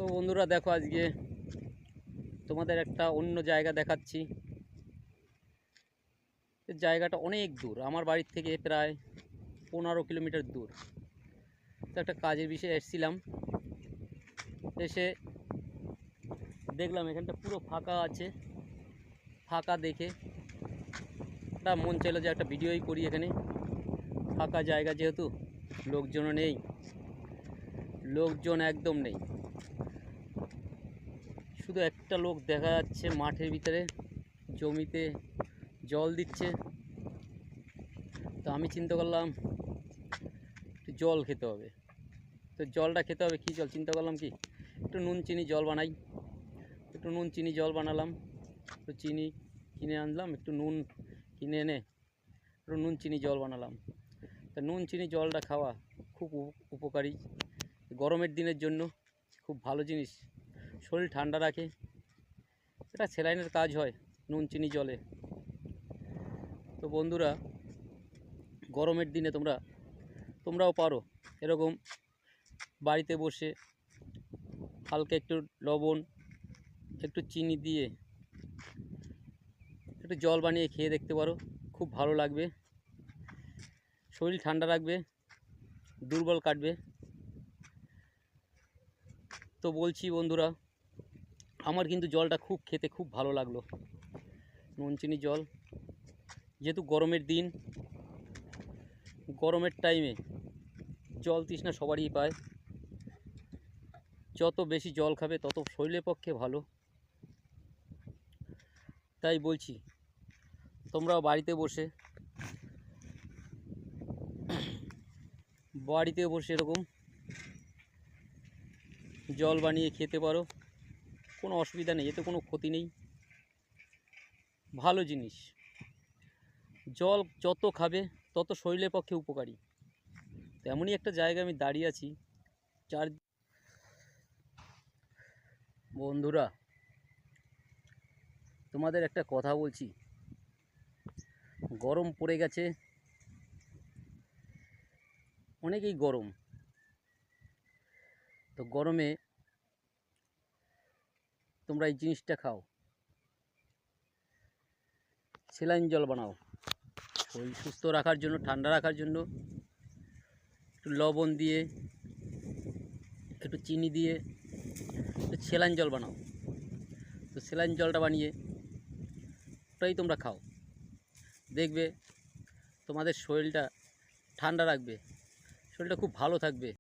তো বন্ধুরা দেখো, আজকে তোমাদের একটা অন্য জায়গা দেখাচ্ছি। জায়গাটা অনেক দূর, আমার বাড়ির থেকে প্রায় 15 কিলোমিটার দূর। তো একটা কাজের বিষয়ে এসেছিলাম, এসে দেখলাম এখানটা পুরো ফাঁকা আছে। ফাঁকা দেখে একটা মন চাইলো যে একটা ভিডিওই করি এখানে। ফাঁকা জায়গা যেহেতু, লোকজনও নেই, লোকজন একদম নেই, শুধু একটা লোক দেখা যাচ্ছে মাঠের ভিতরে জমিতে জল দিচ্ছে। তো আমি চিন্তা করলাম একটু জল খেতে হবে। তো জলটা খেতে হবে, কী জল চিন্তা করলাম কি একটু নুন চিনি জল বানাই। একটু নুন চিনি জল বানালাম, একটু চিনি কিনে আনলাম, একটু নুন কিনে এনে একটু নুন চিনি জল বানালাম। তা নুন চিনি জলটা খাওয়া খুব উপকারী, গরমের দিনের জন্য খুব ভালো জিনিস, শরীর ঠান্ডা রাখে। এটা স্যালাইনের কাজ হয় নুন চিনি জলে। তো বন্ধুরা, গরমের দিনে তোমরাও পারো এরকম বাড়িতে বসে হালকা একটু লবণ, একটু চিনি দিয়ে একটু জল বানিয়ে খেয়ে দেখতে পারো, খুব ভালো লাগবে, শরীর ঠান্ডা রাখবে, দুর্বল কাটবে। তো বলছি বন্ধুরা, আমার কিন্তু জলটা খেতে খুব ভালো লাগলো, নুন চিনি জল। যেহেতু গরমের দিন, গরমের টাইমে জল তৃষ্ণা সবারই পায়। যত বেশি জল খাবে তত শরীরের পক্ষে ভালো। তাই বলছি, তোমরাও বাড়িতে বসে এরকম জল বানিয়ে খেতে পারো, কোনো অসুবিধা নেই, এতে কোনো ক্ষতি নেই, ভালো জিনিস। জল যত খাবে তত শরীরের পক্ষে উপকারী। তেমনই একটা জায়গায় আমি দাঁড়িয়ে আছি। বন্ধুরা, তোমাদের একটা কথা বলছি, গরম পড়ে গেছে, অনেকই গরম। তো গরমে তোমরা এই জিনিসটা খাও, স্যালাইন জল বানাও, শরীর সুস্থ রাখার জন্য, ঠান্ডা রাখার জন্য। একটু লবণ দিয়ে, একটু চিনি দিয়ে একটু স্যালাইন জল বানাও। তো স্যালাইন জলটা বানিয়ে ওটাই তোমরা খাও, দেখবে তোমাদের শরীরটা ঠান্ডা রাখবে, শরীরটা খুব ভালো থাকবে।